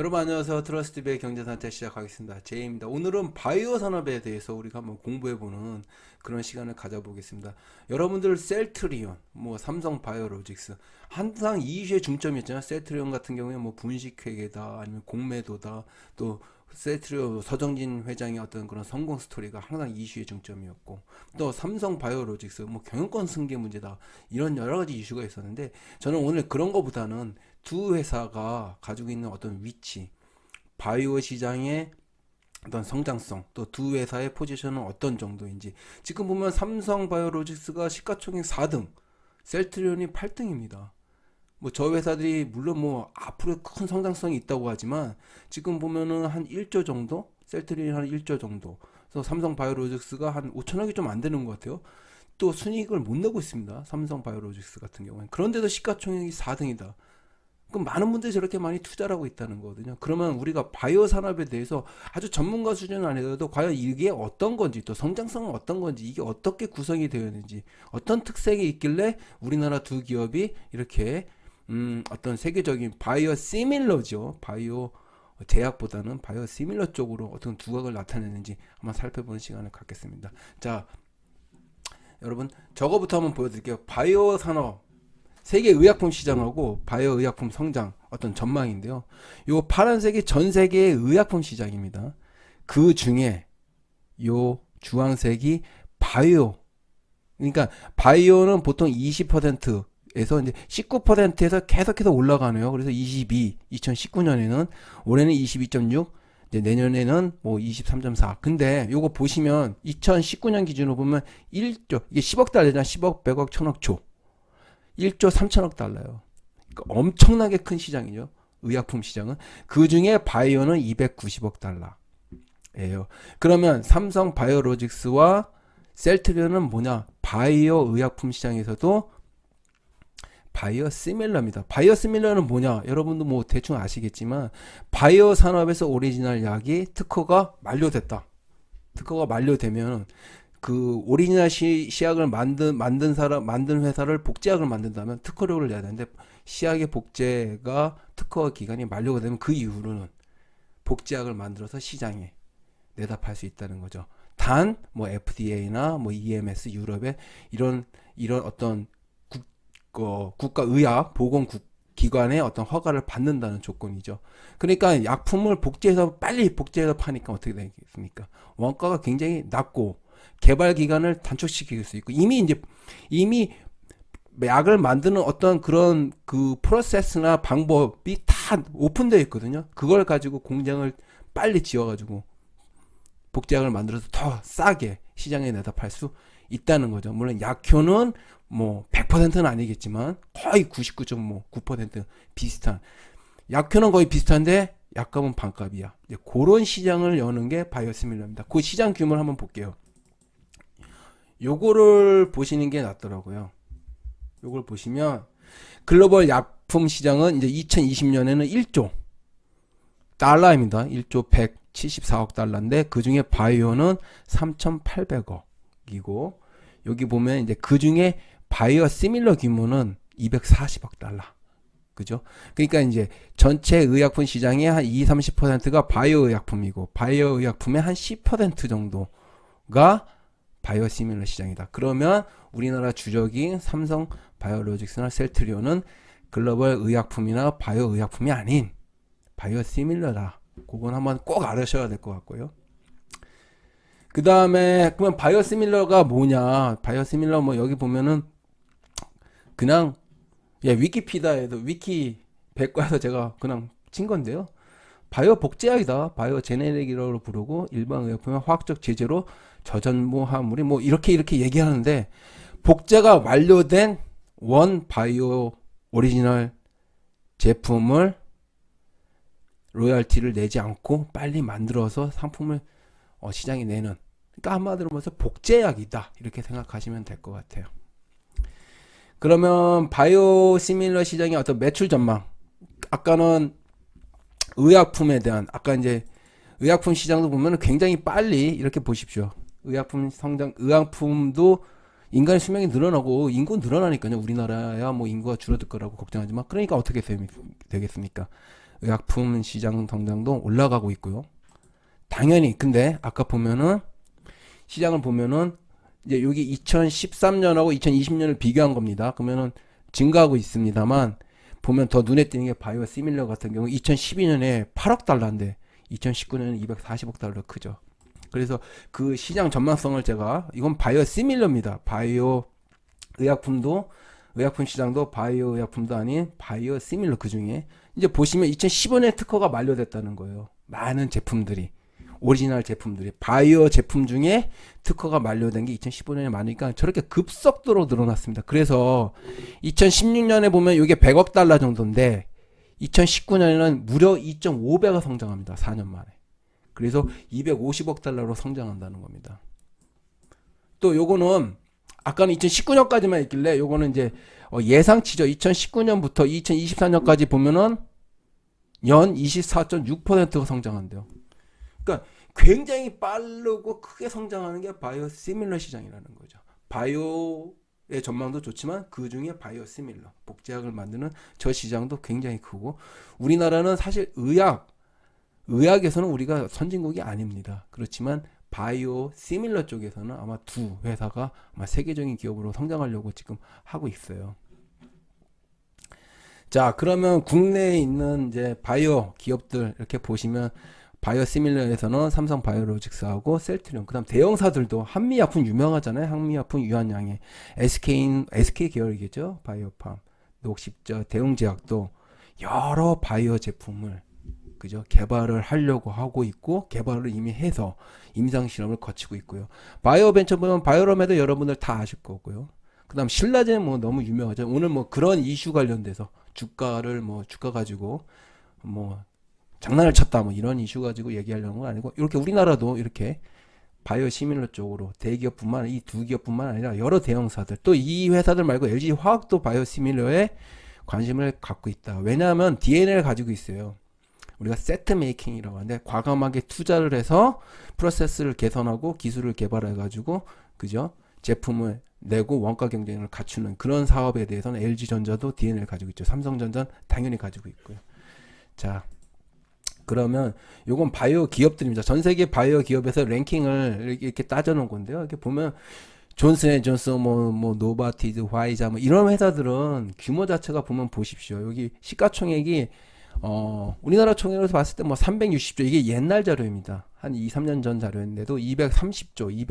여러분 안녕하세요. 트러스트비의 경제산책 시작하겠습니다. 제이입니다. 오늘은 바이오 산업에 대해서 우리가 한번 공부해보는 그런 시간을 가져보겠습니다. 여러분들 셀트리온, 삼성 바이오로직스 항상 이 이슈에 중점이었잖아요. 셀트리온 같은 경우에 분식회계다 아니면 공매도다 또 셀트리온 서정진 회장의 어떤 그런 성공 스토리가 항상 이슈의 중점이었고 또 삼성 바이오로직스 경영권 승계 문제다 이런 여러 가지 이슈가 있었는데 저는 오늘 그런 거보다는 두 회사가 가지고 있는 어떤 위치, 바이오 시장의 어떤 성장성, 또 두 회사의 포지션은 어떤 정도인지. 지금 보면 삼성 바이오로직스가 시가총액 4등, 셀트리온이 8등입니다. 저 회사들이 물론 앞으로 큰 성장성이 있다고 하지만 지금 보면은 한 1조 정도, 셀트리온이 한 1조 정도, 그래서 삼성 바이오로직스가 한 5천억이 좀 안 되는 것 같아요. 또 순이익을 못 내고 있습니다. 삼성 바이오로직스 같은 경우는. 그런데도 시가총액이 4등이다. 그럼 많은 분들이 저렇게 많이 투자를 하고 있다는 거거든요. 그러면 우리가 바이오 산업에 대해서 아주 전문가 수준은 아니더라도 과연 이게 어떤 건지 또 성장성은 어떤 건지 이게 어떻게 구성이 되어 있는지 어떤 특색이 있길래 우리나라 두 기업이 이렇게 어떤 세계적인 바이오 시밀러죠. 바이오 제약보다는 바이오 시밀러 쪽으로 어떤 두각을 나타내는지 한번 살펴보는 시간을 갖겠습니다. 자, 여러분 저거부터 한번 보여드릴게요. 바이오 산업 세계 의약품 시장하고 바이오 의약품 성장 어떤 전망인데요. 요 파란색이 전 세계의 의약품 시장입니다. 그 중에 요 주황색이 바이오. 그러니까 바이오는 보통 20%에서 이제 19%에서 계속해서 올라가네요. 그래서 2019년에는 올해는 22.6, 이제 내년에는 23.4. 근데 요거 보시면 2019년 기준으로 보면 1조, 이게 10억 달러잖아. 10억, 100억, 1000억, 조. 1조 3천억 달러요. 그러니까 엄청나게 큰 시장이죠. 의약품 시장은. 그 중에 바이오는 290억 달러예요. 그러면 삼성 바이오로직스와 셀트리온은 뭐냐? 바이오 의약품 시장에서도 바이오 시밀러입니다. 바이오 시밀러는 뭐냐? 여러분도 대충 아시겠지만 바이오 산업에서 오리지널 약이 특허가 만료됐다. 특허가 만료되면 그 오리지널 시약을 만든 회사를 복제약을 만든다면 특허료를 내야 되는데 시약의 복제가 특허 기간이 만료가 되면 그 이후로는 복제약을 만들어서 시장에 내다 팔 수 있다는 거죠. 단 FDA나 EMS 유럽의 이런 어떤 국가 의약 보건 기관의 어떤 허가를 받는다는 조건이죠. 그러니까 약품을 빨리 복제해서 파니까 어떻게 되겠습니까? 원가가 굉장히 낮고 개발 기간을 단축시킬 수 있고 이미 약을 만드는 어떤 그런 그 프로세스나 방법이 다 오픈되어 있거든요. 그걸 가지고 공장을 빨리 지어가지고 복제약을 만들어서 더 싸게 시장에 내다 팔 수 있다는 거죠. 물론 약효는 100%는 아니겠지만 거의 99.9% 비슷한, 약효는 거의 비슷한데 약값은 반값이야. 그런 시장을 여는 게 바이오시밀러입니다. 그 시장 규모를 한번 볼게요. 요거를 보시는 게 낫더라고요. 요걸 보시면 글로벌 약품 시장은 이제 2020년에는 1조 달러입니다. 1조 174억 달러인데 그 중에 바이오는 3,800억이고 여기 보면 이제 그 중에 바이오 시밀러 규모는 240억 달러. 그죠? 그러니까 이제 전체 의약품 시장의 한 20-30%가 바이오 의약품이고 바이오 의약품의 한 10% 정도가 바이오 시밀러 시장이다. 그러면 우리나라 주적인 삼성 바이오로직스나 셀트리온은 글로벌 의약품이나 바이오 의약품이 아닌 바이오 시밀러다. 그건 한번 꼭 알으셔야 될 것 같고요. 그 다음에 그러면 바이오 시밀러가 뭐냐? 바이오 시밀러 여기 보면은 그냥 위키피디아에도 위키 백과에서 제가 그냥 친 건데요. 바이오 복제약이다. 바이오 제네릭이라고 부르고 일반 의약품의 화학적 제재로 저전모 화물이 이렇게 얘기하는데 복제가 완료된 원 바이오 오리지널 제품을 로열티를 내지 않고 빨리 만들어서 상품을 시장에 내는, 그러니까 한마디로 말해서 복제약이다 이렇게 생각하시면 될 것 같아요. 그러면 바이오 시밀러 시장의 어떤 매출 전망, 아까는 의약품에 대한, 아까 이제 의약품 시장도 보면 굉장히 빨리 이렇게 보십시오. 의약품 성장, 의약품도 인간의 수명이 늘어나고 인구 늘어나니까요. 우리나라야 인구가 줄어들 거라고 걱정하지만 그러니까 어떻게 되겠습니까? 의약품 시장 성장도 올라가고 있고요. 당연히 근데 아까 보면은 시장을 보면은 이제 여기 2013년하고 2020년을 비교한 겁니다. 그러면은 증가하고 있습니다만 보면 더 눈에 띄는 게 바이오 시밀러 같은 경우 2012년에 8억 달러인데 2019년에 240억 달러 크죠. 그래서 그 시장 전망성을 제가 이건 바이오 시밀러입니다. 바이오 의약품도 의약품 시장도 바이오 의약품도 아닌 바이오 시밀러 그 중에 이제 보시면 2015년에 특허가 만료됐다는 거예요. 많은 제품들이 오리지널 제품들이 바이오 제품 중에 특허가 만료된 게 2015년에 많으니까 저렇게 급속도로 늘어났습니다. 그래서 2016년에 보면 이게 100억 달러 정도인데 2019년에는 무려 2.5배가 성장합니다. 4년 만에. 그래서 250억 달러로 성장한다는 겁니다. 또 요거는 아까는 2019년까지만 있길래 요거는 이제 예상치죠. 2019년부터 2024년까지 보면은 연 24.6%가 성장한대요. 그러니까 굉장히 빠르고 크게 성장하는 게 바이오 시밀러 시장이라는 거죠. 바이오의 전망도 좋지만 그 중에 바이오 시밀러 복제약을 만드는 저 시장도 굉장히 크고 우리나라는 사실 의학에서는 우리가 선진국이 아닙니다. 그렇지만 바이오 시밀러 쪽에서는 아마 두 회사가 아마 세계적인 기업으로 성장하려고 지금 하고 있어요. 자, 그러면 국내에 있는 이제 바이오 기업들 이렇게 보시면 바이오 시밀러에서는 삼성 바이오로직스하고 셀트리온, 그다음 대형사들도 한미약품 유명하잖아요. 한미약품 유한양의 SK 계열이겠죠. 바이오팜, 녹십자, 대웅제약도 여러 바이오 제품을 그죠 개발을 하려고 하고 있고 개발을 이미 해서 임상 실험을 거치고 있고요. 바이오 벤처 보면 바이오롬에도 여러분들 다 아실 거고요. 그다음 신라젠 뭐 너무 유명하죠. 오늘 뭐 그런 이슈 관련돼서 주가를 뭐 주가 가지고 뭐 장난을 쳤다 뭐 이런 이슈 가지고 얘기하려는 건 아니고 이렇게 우리나라도 이렇게 바이오 시밀러 쪽으로 대기업뿐만 이 두 기업뿐만 아니라 여러 대형사들 또 이 회사들 말고 LG 화학도 바이오 시밀러에 관심을 갖고 있다. 왜냐하면 DNA를 가지고 있어요. 우리가 세트 메이킹이라고 하는데 과감하게 투자를 해서 프로세스를 개선하고 기술을 개발해 가지고 그죠 제품을 내고 원가 경쟁을 갖추는 그런 사업에 대해서는 LG전자도 DNA를 가지고 있죠. 삼성전자는 당연히 가지고 있고요. 자, 그러면 요건 바이오 기업들입니다. 전 세계 바이오 기업에서 랭킹을 이렇게 따져놓은 건데요. 이렇게 보면 존슨앤존슨, 뭐 노바티즈, 화이자 뭐 이런 회사들은 규모 자체가 보면 보십시오. 여기 시가총액이 우리나라 총액으로 봤을 때 뭐 360조 이게 옛날 자료입니다. 한 2, 3년 전 자료인데도 230조,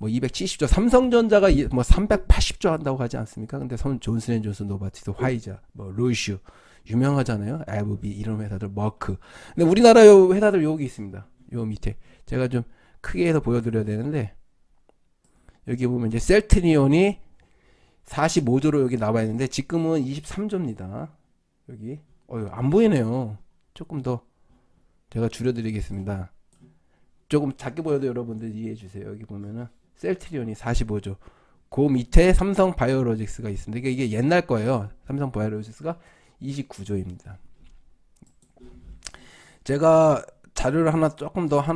270조 삼성전자가 뭐 380조 한다고 하지 않습니까? 근데 존슨앤존슨, 노바티스, 화이자, 뭐 루슈 유명하잖아요. AbbVie 이런 회사들, 머크. 근데 우리나라 요 회사들 여기 있습니다. 요 밑에 제가 좀 크게 해서 보여드려야 되는데 여기 보면 이제 셀트리온이 45조로 여기 나와 있는데 지금은 23조입니다. 여기 안 보이네요. 조금 더 제가 줄여드리겠습니다. 조금 작게 보여도 여러분들 이해해 주세요. 여기 보면은 셀트리온이 45조. 그 밑에 삼성 바이오로직스가 있습니다. 이게 옛날 거예요. 삼성 바이오로직스가 29조입니다. 제가 자료를 하나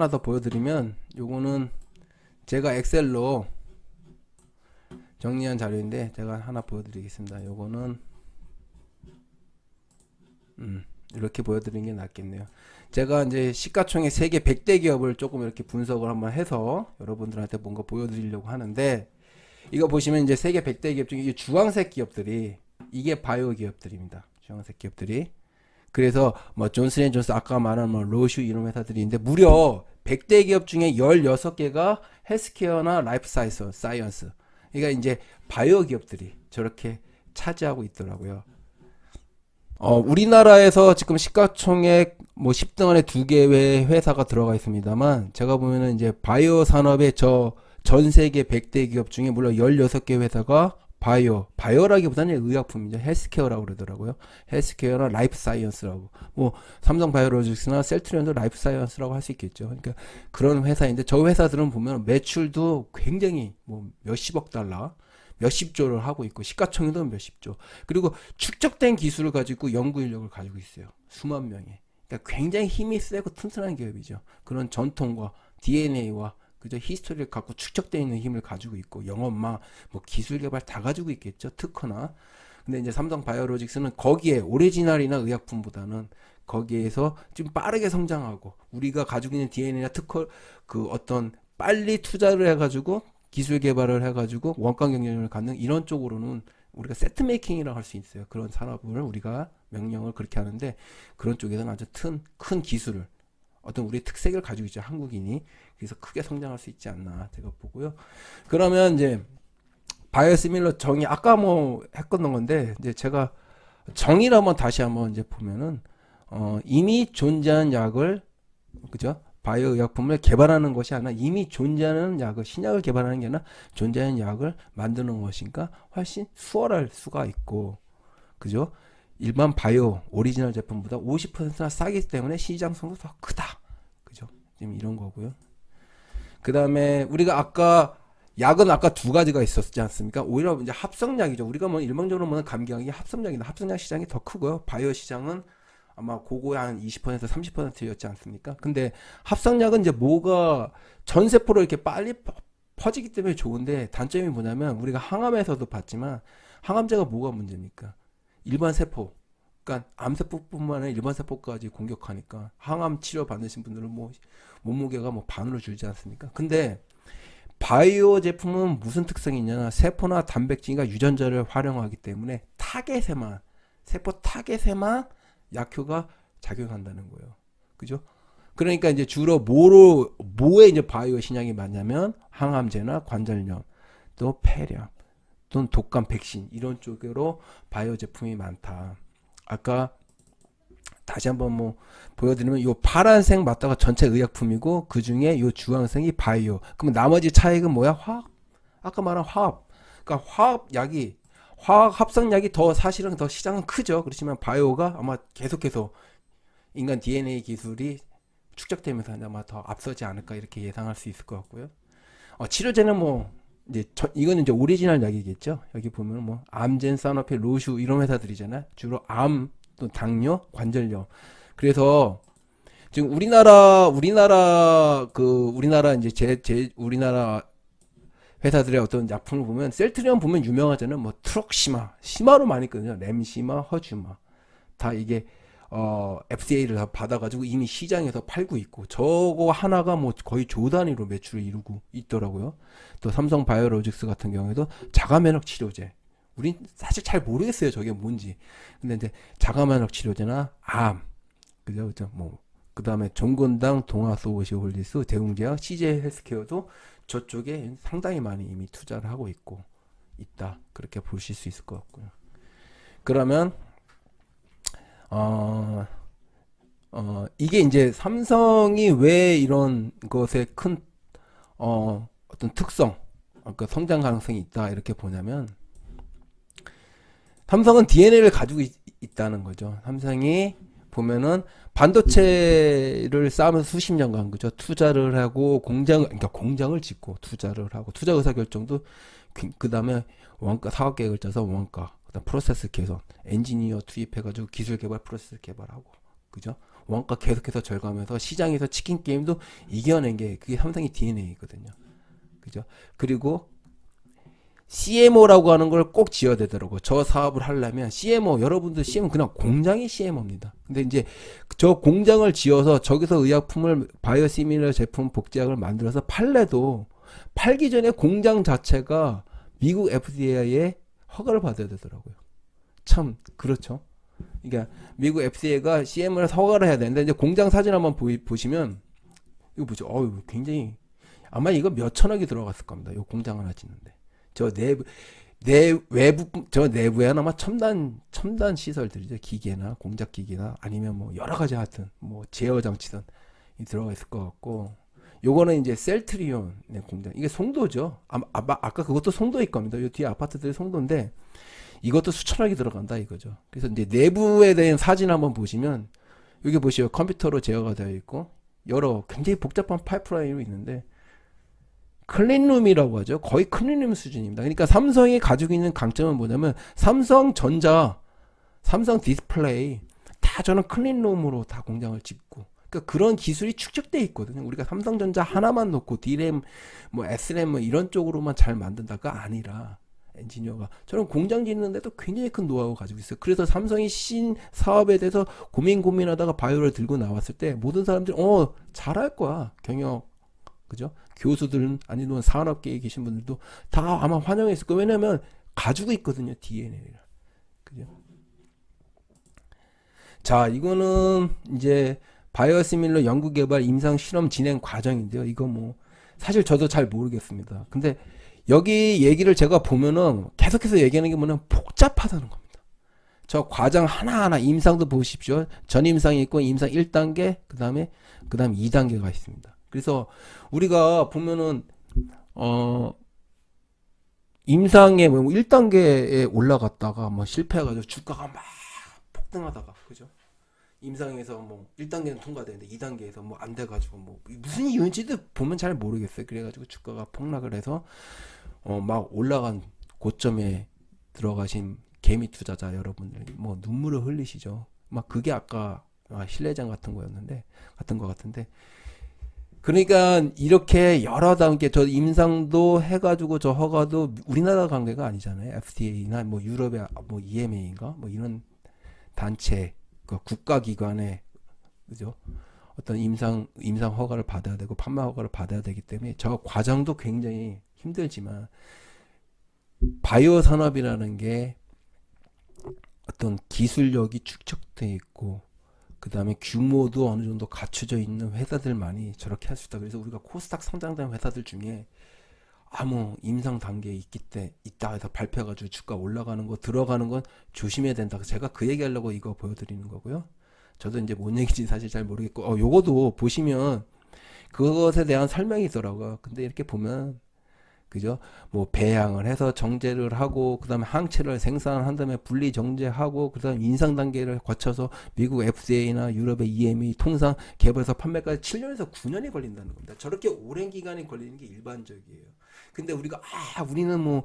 더 보여드리면 요거는 제가 엑셀로 정리한 자료인데 제가 하나 보여드리겠습니다. 요거는 이렇게 보여드리는 게 낫겠네요. 제가 이제 시가총액 세계 100대 기업을 조금 이렇게 분석을 한번 해서 여러분들한테 뭔가 보여드리려고 하는데 이거 보시면 이제 세계 100대 기업 중에 이 주황색 기업들이 이게 바이오 기업들입니다. 주황색 기업들이. 그래서 뭐 존슨앤존슨 아까 말한 뭐 로슈 이런 회사들이 있는데 무려 100대 기업 중에 16개가 헬스케어나 라이프 사이언스. 그러니까 이제 바이오 기업들이 저렇게 차지하고 있더라고요. 우리나라에서 지금 시가총액 뭐 10등 안에 2개의 회사가 들어가 있습니다만 제가 보면은 이제 바이오 산업의 전 세계 100대 기업 중에 물론 16개 회사가 바이오라기보다는 의약품이죠. 헬스케어라고 그러더라고요. 헬스케어나 라이프 사이언스라고. 뭐 삼성 바이오로직스나 셀트리온도 라이프 사이언스라고 할 수 있겠죠. 그러니까 그런 회사인데 저 회사들은 보면 매출도 굉장히 뭐 몇십억 달러 몇십조를 하고 있고 시가총액도 몇십조. 그리고 축적된 기술을 가지고 연구 인력을 가지고 있어요. 수만 명이. 그러니까 굉장히 힘이 세고 튼튼한 기업이죠. 그런 전통과 DNA와 그저 히스토리를 갖고 축적되어 있는 힘을 가지고 있고 영업망, 뭐 기술 개발 다 가지고 있겠죠. 특허나. 근데 이제 삼성 바이오로직스는 거기에 오리지널이나 의약품보다는 거기에서 좀 빠르게 성장하고 우리가 가지고 있는 DNA나 특허 그 어떤 빨리 투자를 해가지고 기술 개발을 해가지고 원가 경쟁력을 갖는 이런 쪽으로는 우리가 세트 메이킹이라고 할 수 있어요. 그런 산업을 우리가 명령을 그렇게 하는데 그런 쪽에서는 아주 큰 기술을 어떤 우리의 특색을 가지고 있죠. 한국인이. 그래서 크게 성장할 수 있지 않나 제가 보고요. 그러면 이제 바이오시밀러 정의 아까 뭐 했던 건데 이제 제가 정의를 한번 다시 한번 이제 보면은 이미 존재한 약을 그죠? 바이오 의약품을 개발하는 것이 아니라 이미 존재하는 약을 신약을 개발하는 게 아니라 존재하는 약을 만드는 것인가 훨씬 수월할 수가 있고 그죠? 일반 바이오 오리지널 제품보다 50%나 싸기 때문에 시장성도 더 크다. 그죠? 지금 이런 거고요. 그 다음에 우리가 아까 약은 아까 두 가지가 있었지 않습니까? 오히려 이제 합성약이죠. 우리가 뭐 일반적으로 보는 감기약이 합성약이나 합성약 시장이 더 크고요. 바이오 시장은 아마 그거의 한 20% 30%였지 않습니까? 근데 합성약은 이제 뭐가 전세포로 이렇게 빨리 퍼지기 때문에 좋은데 단점이 뭐냐면 우리가 항암에서도 봤지만 항암제가 뭐가 문제입니까? 일반 세포, 그러니까 암세포뿐만 아니라 일반 세포까지 공격하니까 항암 치료 받으신 분들은 뭐 몸무게가 뭐 반으로 줄지 않습니까? 근데 바이오 제품은 무슨 특성이 있냐면 세포나 단백질과 유전자를 활용하기 때문에 타겟에만 세포 타겟에만 약효가 작용한다는 거예요. 그죠? 그러니까 이제 주로 뭐에 이제 바이오 신약이 많냐면 항암제나 관절염, 또 폐렴, 또는 독감 백신 이런 쪽으로 바이오 제품이 많다. 아까 다시 한번 뭐 보여드리면 요 파란색 맞다가 전체 의약품이고 그 중에 요 주황색이 바이오. 그럼 나머지 차익은 뭐야? 화학. 아까 말한 화학. 그러니까 화학 합성약이 더 사실은 더 시장은 크죠. 그렇지만 바이오가 아마 계속해서 인간 DNA 기술이 축적되면서 아마 더 앞서지 않을까 이렇게 예상할 수 있을 것 같고요. 치료제는 뭐 이제 이거는 이제 오리지널 약이겠죠. 여기 보면 뭐 암젠, 사노피, 로슈 이런 회사들이잖아요. 주로 암, 또 당뇨, 관절염. 그래서 지금 우리나라 이제 우리나라 회사들의 어떤 약품을 보면 셀트리온 보면 유명하잖아요. 뭐 트럭시마, 시마로 많이 있거든요. 램시마, 허주마 다 이게 FDA를 다 받아가지고 이미 시장에서 팔고 있고 저거 하나가 뭐 거의 조 단위로 매출을 이루고 있더라고요. 또 삼성 바이오로직스 같은 경우에도 자가면역 치료제. 우린 사실 잘 모르겠어요. 저게 뭔지. 근데 이제 자가면역 치료제나 암, 그죠? 뭐 그다음에 종근당, 동아소시홀디스, 대웅제약, CJ 헬스케어도 저쪽에 상당히 많이 이미 투자를 하고 있다. 그렇게 보실 수 있을 것 같고요. 그러면 이게 이제 삼성이 왜 이런 것에 큰 어떤 특성, 그러니까 성장 가능성이 있다 이렇게 보냐면 삼성은 DNA를 가지고 있다는 거죠. 삼성이 보면은 반도체를 쌓으면서 수십 년간 그죠 투자를 하고 그러니까 공장을 짓고 투자를 하고 투자 의사 결정도 그 다음에 원가 사업 계획을 짜서 원가 그다음 프로세스 개선 엔지니어 투입해가지고 기술 개발 프로세스 개발하고 그죠 원가 계속해서 절감해서 시장에서 치킨 게임도 이겨낸 게 그게 삼성의 DNA거든요. 그죠? 그리고 CMO라고 하는 걸 꼭 지어야 되더라고. 저 사업을 하려면 CMO, 여러분들 CMO 그냥 공장이 CMO입니다. 근데 이제 저 공장을 지어서 저기서 의약품을 바이오시밀러 제품 복제약을 만들어서 팔래도 팔기 전에 공장 자체가 미국 FDA에 허가를 받아야 되더라고요. 참 그렇죠. 그러니까 미국 FDA가 CMO를 허가를 해야 되는데 이제 공장 사진 한번 보시면 이거 보죠. 굉장히 아마 이거 몇 천억이 들어갔을 겁니다. 이 공장 하나 짓는데. 저 저 내부에는 아마 첨단 시설들이죠. 기계나 공작 기계나 아니면 뭐 여러 가지 하여튼 뭐 제어 장치든 들어가 있을 것 같고 요거는 이제 셀트리온 공장. 이게 송도죠. 아까 그것도 송도일 겁니다. 요 뒤에 아파트들이 송도인데 이것도 수천억이 들어간다 이거죠. 그래서 이제 내부에 대한 사진 한번 보시면 여기 보시요. 컴퓨터로 제어가 되어 있고 여러 굉장히 복잡한 파이프라인이 있는데 클린룸이라고 하죠. 거의 클린룸 수준입니다. 그러니까 삼성이 가지고 있는 강점은 뭐냐면 삼성전자, 삼성 디스플레이 다 저는 클린룸으로 다 공장을 짓고 그러니까 그런 기술이 축적돼 있거든요. 우리가 삼성전자 하나만 놓고 D램, 뭐 S램 뭐 이런 쪽으로만 잘 만든다가 아니라 엔지니어가. 저는 공장 짓는데도 굉장히 큰 노하우 가지고 있어요. 그래서 삼성이 신 사업에 대해서 고민하다가 바이오를 들고 나왔을 때 모든 사람들이 잘할 거야. 경영, 그죠? 교수들은 아니면 산업계에 계신 분들도 다 아마 환영했을 거예요. 왜냐면 가지고 있거든요, DNA를. 그죠? 자, 이거는 이제 바이오시밀러 연구개발 임상 실험 진행 과정인데요. 이거 뭐 사실 저도 잘 모르겠습니다. 근데 여기 얘기를 제가 보면은 계속해서 얘기하는 게 뭐냐면 복잡하다는 겁니다. 저 과정 하나하나 임상도 보십시오. 전 임상이 있고 임상 1단계, 그다음 2단계가 있습니다. 그래서 우리가 보면은 임상에 뭐 1단계에 올라갔다가 뭐 실패해가지고 주가가 막 폭등하다가, 그죠? 임상에서 뭐 1단계는 통과되는데 2단계에서 뭐 안 돼가지고 뭐 무슨 이유인지도 보면 잘 모르겠어요. 그래가지고 주가가 폭락을 해서 막 올라간 고점에 들어가신 개미 투자자 여러분들이 뭐 눈물을 흘리시죠. 막 그게 아까 신뢰장 같은 거였는데 같은 거 같은데, 그러니까 이렇게 여러 단계 저 임상도 해가지고 저 허가도 우리나라 관계가 아니잖아요. FDA나 뭐 유럽의 뭐 EMA인가 뭐 이런 단체, 그 국가기관의, 그죠? 어떤 임상 허가를 받아야 되고 판매 허가를 받아야 되기 때문에 저 과정도 굉장히 힘들지만, 바이오 산업이라는 게 어떤 기술력이 축적돼 있고 그 다음에 규모도 어느 정도 갖춰져 있는 회사들만이 저렇게 할 수 있다. 그래서 우리가 코스닥 상장된 회사들 중에 아무 임상 단계에 있다 해서 발표해가지고 주가 올라가는 거 들어가는 건 조심해야 된다. 제가 그 얘기하려고 이거 보여드리는 거고요. 저도 이제 뭔 얘기인지 사실 잘 모르겠고, 요거도 보시면 그것에 대한 설명이 있더라고요. 근데 이렇게 보면, 그죠? 뭐 배양을 해서 정제를 하고 그다음에 항체를 생산한 다음에 분리 정제하고 그다음 인상 단계를 거쳐서 미국 FDA나 유럽의 EMA 통상 개발해서 판매까지 7년에서 9년이 걸린다는 겁니다. 저렇게 오랜 기간이 걸리는 게 일반적이에요. 근데 우리가 우리는 뭐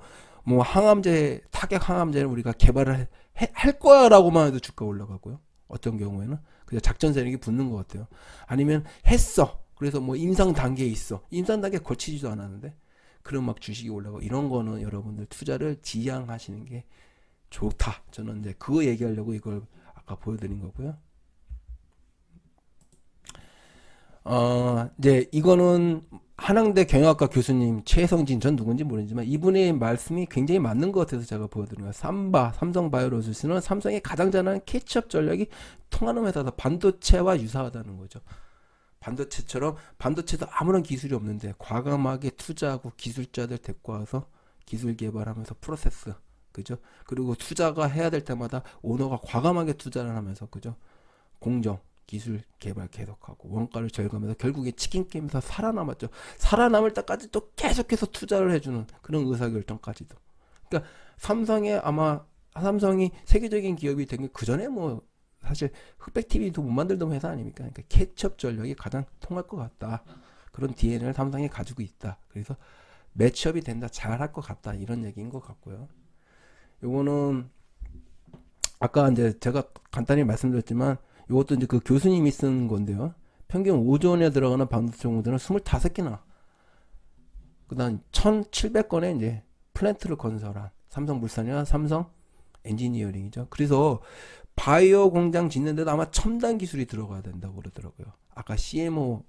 항암제, 타격 항암제를 우리가 개발을 할 거야라고만 해도 주가 올라가고요. 어떤 경우에는 그냥 작전 세력이 붙는 것 같아요. 아니면 했어. 그래서 뭐 임상 단계에 있어. 임상 단계 거치지도 않았는데 그럼 막 주식이 올라가고, 이런 거는 여러분들 투자를 지양하시는 게 좋다. 저는 이제 그거 얘기하려고 이걸 아까 보여드린 거고요. 이제 이거는 한양대 경영학과 교수님 최성진 전 누군지 모르지만 이분의 말씀이 굉장히 맞는 것 같아서 제가 보여드린 거예요. 삼성바이오로직스는 삼성의 가장 잘하는 캐치업 전략이 통하는 회사다. 반도체와 유사하다는 거죠. 반도체처럼, 반도체도 아무런 기술이 없는데 과감하게 투자하고 기술자들 데리고 와서 기술 개발하면서 프로세스, 그죠? 그리고 투자가 해야 될 때마다 오너가 과감하게 투자를 하면서, 그죠? 공정 기술 개발 계속하고 원가를 절감해서 결국에 치킨 게임에서 살아남았죠. 살아남을 때까지 또 계속해서 투자를 해주는 그런 의사결정까지도. 그러니까 삼성이 세계적인 기업이 된 게 그 전에 뭐 사실 흑백 TV도 못 만들던 회사 아닙니까? 그러니까 캐치업 전략이 가장 통할 것 같다. 그런 DNA를 삼성이 가지고 있다. 그래서 매치업이 된다, 잘할 것 같다, 이런 얘기인 것 같고요. 요거는 아까 이제 제가 간단히 말씀드렸지만 이것도 이제 그 교수님이 쓴 건데요. 평균 5조 원에 들어가는 반도체 공장을 25개나, 그다음 1,700건의 이제 플랜트를 건설한 삼성물산이나 삼성 엔지니어링이죠. 그래서 바이오 공장 짓는데도 아마 첨단 기술이 들어가야 된다고 그러더라고요. 아까 CMO죠.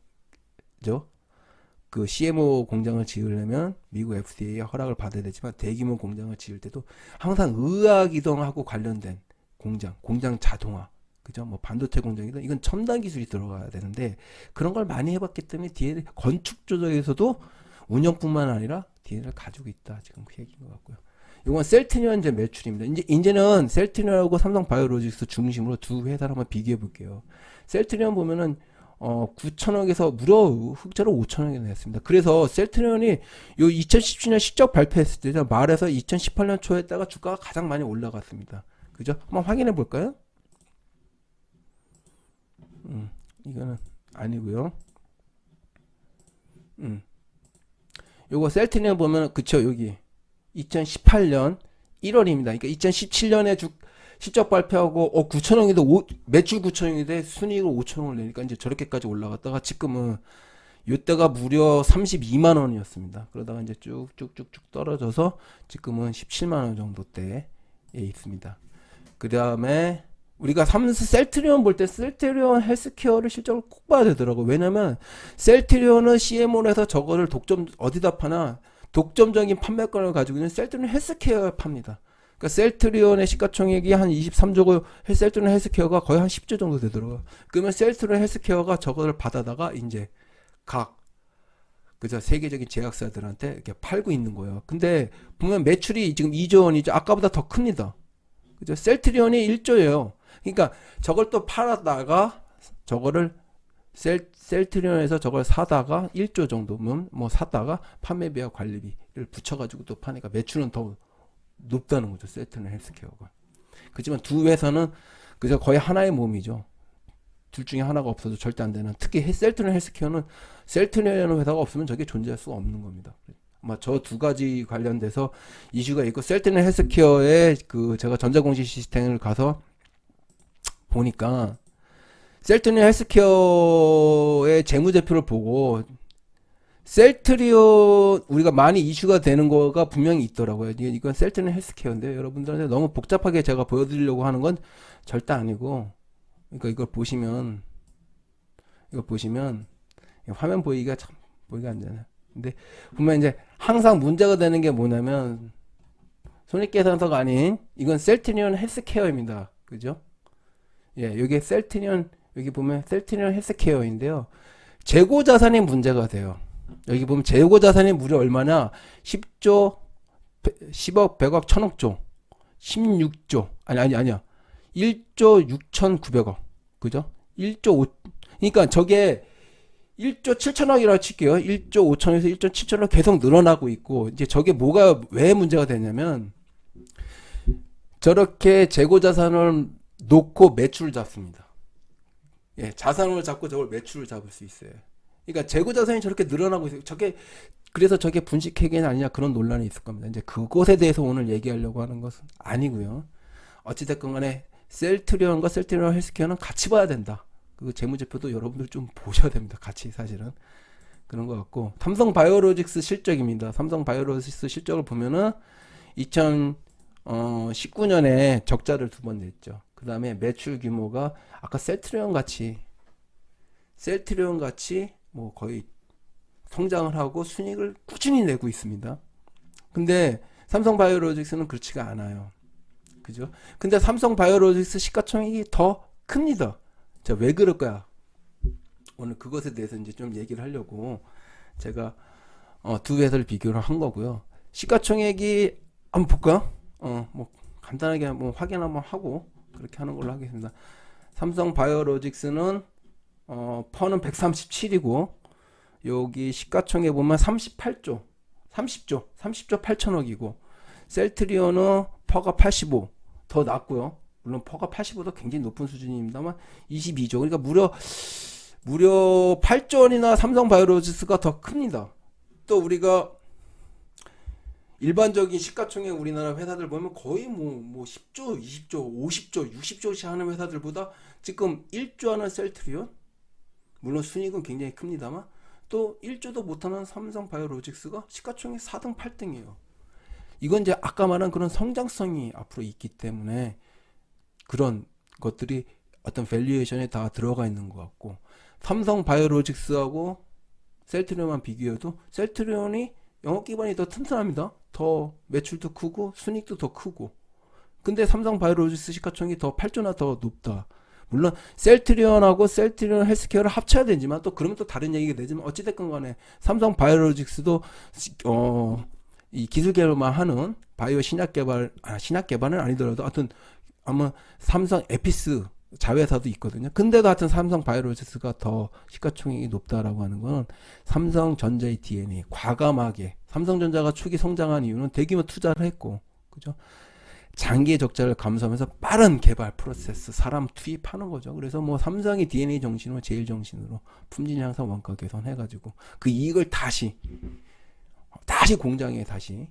그 CMO 공장을 지으려면 미국 FDA의 허락을 받아야 되지만 대규모 공장을 지을 때도 항상 의학 이동하고 관련된 공장 자동화, 그죠? 뭐 반도체 공장이든 이건 첨단 기술이 들어가야 되는데 그런 걸 많이 해봤기 때문에 DNA 건축 조정에서도 운영뿐만 아니라 DNA를 가지고 있다. 지금 그 얘기인 것 같고요. 이건 셀트리온 이제 매출입니다. 이제는 셀트리온하고 삼성바이오로직스 중심으로 두 회사를 한번 비교해 볼게요. 셀트리온 보면은 9천억에서 무려 흑자로 5천억이 냈습니다. 그래서 셀트리온이 요 2017년 실적 발표했을 때 말해서 2018년 초에다가 주가가 가장 많이 올라갔습니다. 그죠? 한번 확인해 볼까요? 이거는 아니고요. 요거 셀트리온 보면 그쵸, 여기 2018년 1월입니다. 그러니까 2017년에 실적 발표하고 9천억인데 매출 9천억인데 순이익을 5천억을 내니까 이제 저렇게까지 올라갔다가 지금은 요때가 무려 32만 원이었습니다. 그러다가 이제 쭉쭉쭉쭉 떨어져서 지금은 17만 원 정도대에 있습니다. 그 다음에 우리가 셀트리온 볼 때 셀트리온 헬스케어를 실적을 꼭 봐야 되더라고. 왜냐면 셀트리온은 CMO에서 저거를 어디다 파나 독점적인 판매권을 가지고 있는 셀트리온 헬스케어에 팝니다. 그러니까 셀트리온의 시가총액이 한 23조고 셀트리온 헬스케어가 거의 한 10조 정도 되더라고요. 그러면 셀트리온 헬스케어가 저거를 받아다가 이제 그저 세계적인 제약사들한테 이렇게 팔고 있는 거예요. 근데 보면 매출이 지금 2조 원이죠. 아까보다 더 큽니다. 그죠? 셀트리온이 1조예요. 그러니까 저걸 또 팔았다가 저거를 셀트리온에서 저걸 사다가 1조 정도면 뭐 사다가 판매비와 관리비를 붙여가지고 또 파니까 매출은 더 높다는 거죠. 셀트리온 헬스케어가. 그렇지만 두 회사는 그저 거의 하나의 몸이죠. 둘 중에 하나가 없어도 절대 안 되는. 특히 셀트리온 헬스케어는 셀트리온 회사가 없으면 저게 존재할 수가 없는 겁니다. 아마 저 두 가지 관련돼서 이슈가 있고 셀트리온 헬스케어에 그 제가 전자공시 시스템을 가서 보니까 셀트리온 헬스케어의 재무제표를 보고 셀트리온 우리가 많이 이슈가 되는 거가 분명히 있더라고요. 이건 셀트리온 헬스케어인데 여러분들한테 너무 복잡하게 제가 보여드리려고 하는 건 절대 아니고, 그러니까 이걸 보시면 화면 보이기가 참 보이가 안 되네. 근데 보면 이제 항상 문제가 되는 게 뭐냐면 손익계산서가 아닌 이건 셀트리온 헬스케어입니다. 그죠? 예, 여기 셀트리온 여기 보면 셀트리온 헬스케어인데요. 재고 자산이 문제가 돼요. 여기 보면 재고 자산이 무려 얼마냐? 10조 10억 100억 1000억조 16조 아니야 1조 6,900억 그죠? 1조 5 그러니까 저게 1조 7천억이라고 칠게요. 1조 5천에서 1조 7천억 계속 늘어나고 있고, 이제 저게 뭐가 왜 문제가 되냐면 저렇게 재고 자산을 놓고 매출을 잡습니다. 예, 자산을 잡고 저걸 매출을 잡을 수 있어요. 그러니까 재고 자산이 저렇게 늘어나고 있어요. 그래서 저게 분식회계는 아니냐 그런 논란이 있을 겁니다. 이제 그것에 대해서 오늘 얘기하려고 하는 것은 아니고요. 어찌됐건 간에 셀트리온과 셀트리온 헬스케어는 같이 봐야 된다. 그 재무제표도 여러분들 좀 보셔야 됩니다. 같이 사실은 그런 것 같고, 삼성바이오로직스 실적입니다. 삼성바이오로직스 실적을 보면은 2019년에 적자를 2번 냈죠. 그 다음에 매출 규모가 아까 셀트리온 같이 뭐 거의 성장을 하고 순이익을 꾸준히 내고 있습니다. 근데 삼성바이오로직스는 그렇지가 않아요. 그죠? 근데 삼성바이오로직스 시가총액이 더 큽니다. 자, 왜 그럴까요? 오늘 그것에 대해서 이제 좀 얘기를 하려고 제가 두 회사를 비교를 한 거고요. 시가총액이 한번 볼까요? 뭐 간단하게 뭐 확인 한번 하고 그렇게 하는 걸로 하겠습니다. 삼성바이오로직스는 퍼는 137이고 여기 시가총액 보면 30조 8천억이고, 셀트리온은 퍼가 85, 더 낮고요. 물론 퍼가 85도 굉장히 높은 수준입니다만 22조. 그러니까 무려 8조 원이나 삼성바이오로직스가 더 큽니다. 또 우리가 일반적인 시가총액 우리나라 회사들 보면 거의 뭐 10조, 20조, 50조, 60조씩 하는 회사들보다 지금 1조 하는 셀트리온, 물론 순이익은 굉장히 큽니다만 또 1조도 못하는 삼성바이오로직스가 시가총액 4등, 8등이에요. 이건 이제 아까 말한 그런 성장성이 앞으로 있기 때문에 그런 것들이 어떤 밸류에이션에 다 들어가 있는 것 같고, 삼성바이오로직스하고 셀트리온만 비교해도 셀트리온이 영업 기반이 더 튼튼합니다. 더 매출도 크고 순익도 더 크고. 근데 삼성바이오로직스 시가총액이 더 8조나 더 높다. 물론 셀트리온하고 셀트리온 헬스케어를 합쳐야 되지만 또 그러면 또 다른 얘기가 되지만 어찌됐건 간에 삼성바이오로직스도 이 기술 개발만 하는 바이오 신약 개발은 아니더라도 하여튼 아마 삼성 에피스 자회사도 있거든요. 근데도 하여튼 삼성바이오로직스가 더 시가총액이 높다라고 하는 건 삼성전자의 DNA, 과감하게 삼성전자가 초기 성장한 이유는 대규모 투자를 했고, 그죠? 장기의 적자를 감수하면서 빠른 개발 프로세스, 사람 투입하는 거죠. 그래서 뭐 삼성의 DNA 정신으로 제일 정신으로 품질 향상, 원가 개선 해가지고 그 이익을 다시 공장에 다시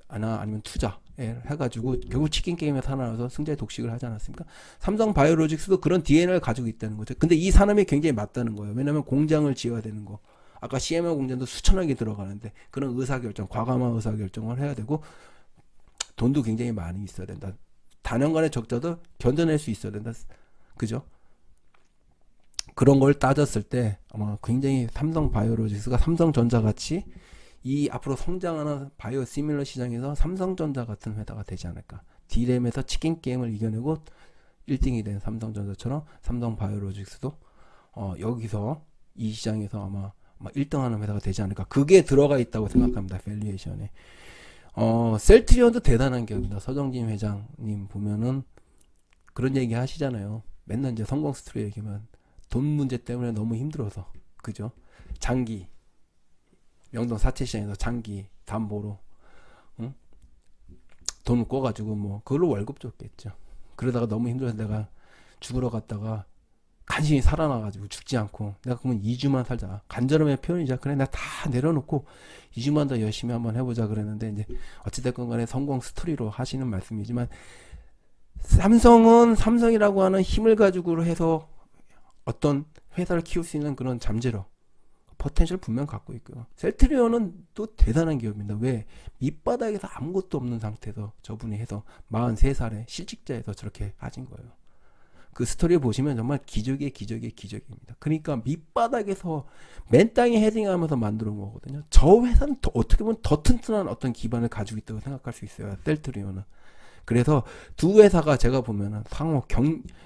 아니면 투자 해가지고 결국 치킨 게임에 살아나서 승자의 독식을 하지 않았습니까? 삼성바이오로직스도 그런 DNA를 가지고 있다는 거죠. 근데 이 산업이 굉장히 맞다는 거예요. 왜냐하면 공장을 지어야 되는 거. 아까 CMO 공장도 수천억이 들어가는데 그런 의사결정, 과감한 의사결정을 해야 되고 돈도 굉장히 많이 있어야 된다. 단연간의 적자도 견뎌낼 수 있어야 된다. 그죠? 그런 걸 따졌을 때 아마 굉장히 삼성바이오로직스가 삼성전자 같이 이 앞으로 성장하는 바이오 시밀러 시장에서 삼성전자 같은 회사가 되지 않을까. D램에서 치킨 게임을 이겨내고 1등이 된 삼성전자처럼 삼성바이오로직스도 여기서 이 시장에서 아마 1등하는 회사가 되지 않을까. 그게 들어가 있다고 생각합니다. 밸류에이션에. 셀트리온도 대단한 기업입니다. 서정진 회장님 보면은 그런 얘기 하시잖아요. 맨날 이제 성공 스토리 얘기하면 돈 문제 때문에 너무 힘들어서, 그죠? 장기 명동 사채시장에서 장기 담보로 돈을 꿔가지고 뭐 그걸로 월급 줬겠죠. 그러다가 너무 힘들어서 내가 죽으러 갔다가 간신히 살아나가지고 죽지 않고 내가 그러면 2주만 살자. 간절함의 표현이자. 그래 내가 다 내려놓고 2주만 더 열심히 한번 해보자 그랬는데 이제 어찌됐건 간에 성공 스토리로 하시는 말씀이지만 삼성은 삼성이라고 하는 힘을 가지고 해서 어떤 회사를 키울 수 있는 그런 잠재력 포텐셜 분명 갖고 있고요. 셀트리온은 또 대단한 기업입니다. 왜? 밑바닥에서 아무것도 없는 상태에서 저분이 해서 43살에 실직자에서 저렇게 하신 거예요. 그 스토리 보시면 정말 기적의 기적입니다. 그러니까 밑바닥에서 맨 땅에 헤딩하면서 만들어 온 거거든요. 저 회사는 어떻게 보면 더 튼튼한 어떤 기반을 가지고 있다고 생각할 수 있어요. 셀트리온은. 그래서 두 회사가 제가 보면은 상호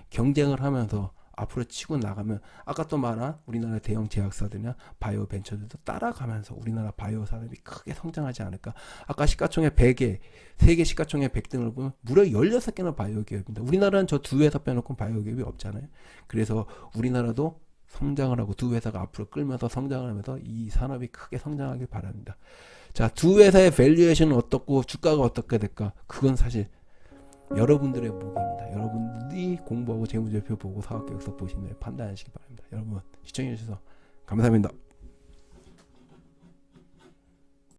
경쟁을 하면서 앞으로 치고 나가면 아까 또 말한 우리나라 대형 제약사들이나 바이오 벤처들도 따라가면서 우리나라 바이오 산업이 크게 성장하지 않을까. 아까 시가총액 100개, 세계 시가총액 100등을 보면 무려 16개나 바이오 기업입니다. 우리나라는 저 두 회사 빼놓고 바이오 기업이 없잖아요. 그래서 우리나라도 성장을 하고 두 회사가 앞으로 끌면서 성장을 하면서 이 산업이 크게 성장하길 바랍니다. 자, 두 회사의 밸류에이션은 어떻고 주가가 어떻게 될까? 그건 사실 여러분들의 목입니다. 여러분들이 공부하고 재무제표 보고 사업계획서 보시면 판단하시기 바랍니다. 여러분 시청해주셔서 감사합니다.